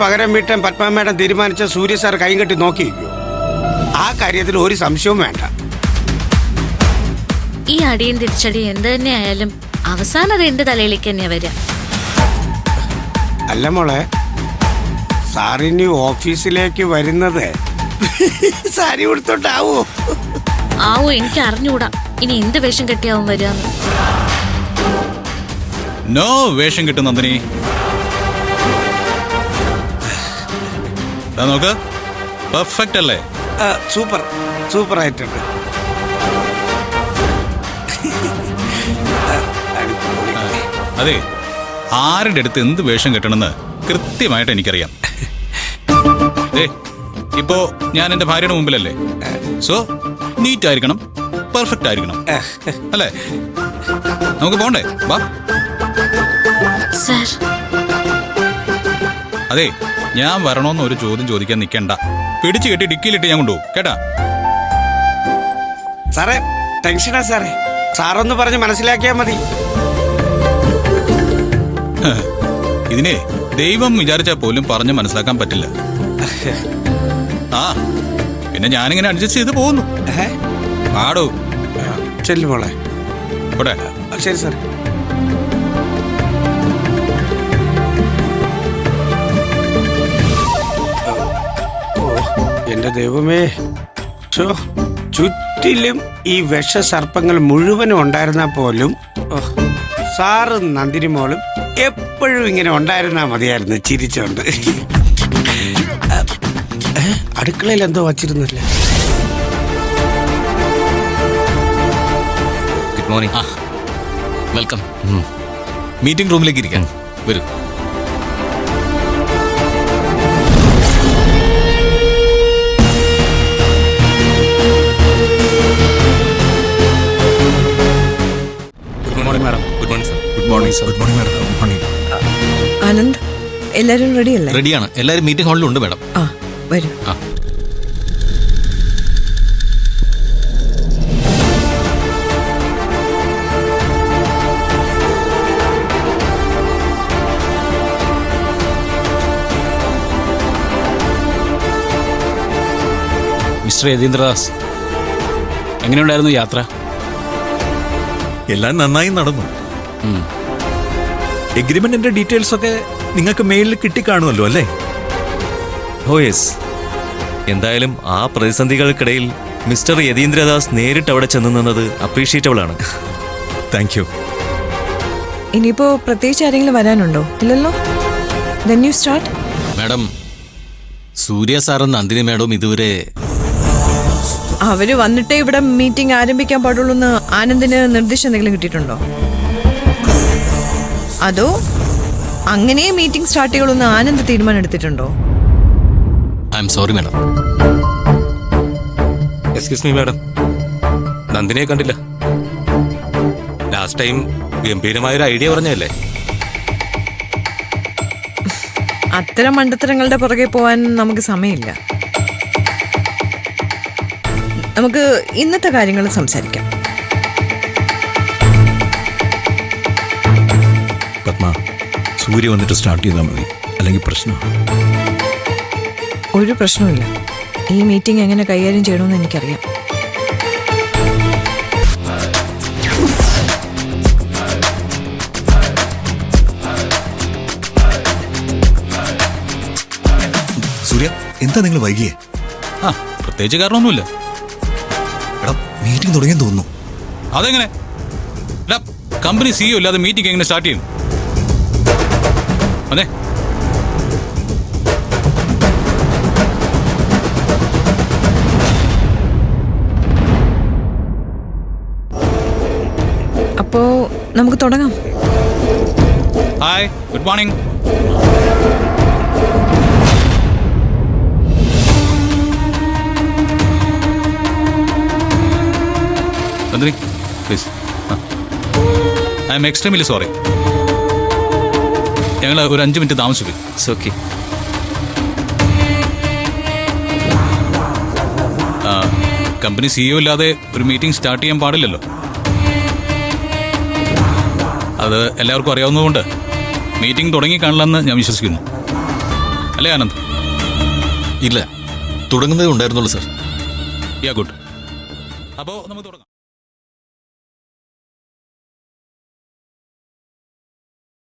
പകരം വീട്ടാൻ പത്മ മേഡം തീരുമാനിച്ച സൂര്യ സാർ കൈ കെട്ടി നോക്കിയിരിക്കൂ. ആ കാര്യത്തിൽ ഒരു സംശയവും വേണ്ട. ഈ അടിയും തിരിച്ചടിയും എന്ത് തന്നെ ആയാലും അവസാനം അത് എന്റെ തലയിലേക്ക് തന്നെയാ വരിക. അല്ല മോളെ, സാറിനി ഓഫീസിലേക്ക് വരുന്നത് സാരി കൊടുത്തോണ്ടാവോ? ആവോ, എനിക്ക് അറിഞ്ഞൂടാ ഇനി എന്ത് വേഷം കെട്ടിയാവും വരികയെന്ന്. നോ വേഷം കിട്ടും നന്ദിനി. നോക്ക്, പെർഫെക്റ്റ് അല്ലേ? സൂപ്പർ, സൂപ്പർ ആയിട്ടുണ്ട്. അതെ, ആരുടെ അടുത്ത് എന്ത് വേഷം കെട്ടണമെന്ന് കൃത്യമായിട്ട് എനിക്കറിയാം. ഇപ്പോ ഞാൻ എന്റെ ഭാര്യയുടെ മുമ്പിലല്ലേ, സോ നീറ്റ് ആയിരിക്കണം, പെർഫെക്റ്റ് ആയിരിക്കണം, അല്ലേ? നമുക്ക് പോണ്ടേ? വാ. അതെ, ഞാൻ വരണോന്ന് ഒരു ചോദ്യം ചോദിക്കാൻ നിൽക്കണ്ട. പിടിച്ചു കെട്ടി ഡിക്കിയിലിട്ട് ഞാൻ കൊണ്ടുപോകും, കേട്ടാ? സാറേ ടെൻഷനാ സാറേ, സാറൊന്ന് പറഞ്ഞ് മനസ്സിലാക്കിയാൽ മതി. ഇതിനെ ദൈവം വിചാരിച്ചാൽ പോലും പറഞ്ഞ് മനസ്സിലാക്കാൻ പറ്റില്ല. ആ പിന്നെ ഞാനിങ്ങനെ അഡ്ജസ്റ്റ് ചെയ്ത് പോകുന്നു. ആടോ ചെല്ലു മോളെ. പോട്ടെ. ശരി സാർ. എന്റെ ദൈവമേ, ചുറ്റിലും ഈ വിഷസർപ്പങ്ങൾ മുഴുവനും ഉണ്ടായിരുന്നാൽ പോലും സാറും നന്ദിനി മോളും എപ്പോഴും ഇങ്ങനെ ഉണ്ടായിരുന്നാ മതിയായിരുന്നു ചിരിച്ചോണ്ട്. അടുക്കളയിൽ എന്തോ വച്ചിരുന്നില്ല. Good morning. വെൽക്കം. മീറ്റിംഗ് റൂമിലേക്ക് ഇരിക്കാൻ വരൂ. ആനന്ദ്, എല്ലാരും റെഡിയല്ലേ? റെഡിയാണ്, എല്ലാരും മീറ്റിംഗ് ഹാളിൽ ഉണ്ട് മാഡം. ആ വരൂ. മിസ്റ്റർ യതീന്ദ്രദാസ്, എങ്ങനെയുണ്ടായിരുന്നു യാത്ര? എല്ലാം നന്നായി നടന്നു. എഗ്രിമെന്റിന്റെ ഡീറ്റെയിൽസ് ഒക്കെ നിങ്ങൾക്ക് മെയിലിൽ കിട്ടിക്കാണുമല്ലോ അല്ലേ? Oh yes. എന്തായാലും ആ പ്രതിസന്ധികൾക്കിടയിൽ മിസ്റ്റർ യതീന്ദ്രദാസ് നേരിട്ട് അവിടെ ചെന്ന് നിന്നത് അപ്രീഷിയേറ്റബിൾ ആണ്. Thank you. ഇനിയിപ്പോ പ്രത്യേകിച്ച് ആരെങ്കിലും വരാനുണ്ടോ? ഇല്ലല്ലോ. Then you start. മാഡം, സൂര്യ സാറും നന്ദിനി മാഡവും ഇതുവരെ അവര് വന്നിട്ടേ ഇവിടെ മീറ്റിംഗ് ആരംഭിക്കാൻ പാടുള്ളൂ എന്ന് ആനന്ദിന് നിർദ്ദേശം എന്തെങ്കിലും കിട്ടിയിട്ടുണ്ടോ? അതോ അങ്ങനെ മീറ്റിംഗ് സ്റ്റാർട്ട് ചെയ്യുള്ളൂ ആനന്ദ് തീരുമാനം എടുത്തിട്ടുണ്ടോ? I'm sorry madam. Excuse me madam, നന്ദിനിയെ കണ്ടില്ല. ലാസ്റ്റ് ടൈം ഗംഭീരമായൊരു ഐഡിയ പറഞ്ഞല്ലേ? അത്തരം മണ്ടത്തരങ്ങളുടെ പുറകെ പോവാൻ നമുക്ക് സമയമില്ല. നമുക്ക് ഇന്നത്തെ കാര്യങ്ങൾ സംസാരിക്കാം. പത്മ, സൂര്യ വന്നിട്ട് സ്റ്റാർട്ട് ചെയ്താൽ മതി, അല്ലെങ്കിൽ പ്രശ്നം. ഒരു പ്രശ്നമില്ല. ഈ മീറ്റിംഗ് എങ്ങനെ കൈകാര്യം ചെയ്യണമെന്ന് എനിക്കറിയാം. സൂര്യ, എന്താ നിങ്ങൾ വൈകിയേ? പ്രത്യേകിച്ച് കാരണമൊന്നുമില്ല. എടാ, മീറ്റിംഗ് തുടങ്ങിയെന്ന് തോന്നുന്നു. അതെങ്ങനെ? കമ്പനി സിഇഒ ഇല്ലാതെ മീറ്റിംഗ് എങ്ങനെ സ്റ്റാർട്ട് ചെയ്യും? അതെ, അപ്പോ നമുക്ക് തുടങ്ങാം. Hi, good morning. Nandini, please. I am extremely sorry. ഞങ്ങൾ ഒരു 5 മിനിറ്റ് താമസിച്ചു. ഓക്കെ. കമ്പനി സിഇഒ ഇല്ലാതെ ഒരു മീറ്റിംഗ് സ്റ്റാർട്ട് ചെയ്യാൻ പാടില്ലല്ലോ. അത് എല്ലാവർക്കും അറിയാവുന്നതുകൊണ്ട് മീറ്റിംഗ് തുടങ്ങി കാണില്ലെന്ന് ഞാൻ വിശ്വസിക്കുന്നു. അല്ലേ ആനന്ദ്? ഇല്ല, തുടങ്ങുന്നതേ ഉണ്ടായിരുന്നുള്ളൂ സർ. Yeah good. അപ്പോൾ നമുക്ക് തുടങ്ങാം.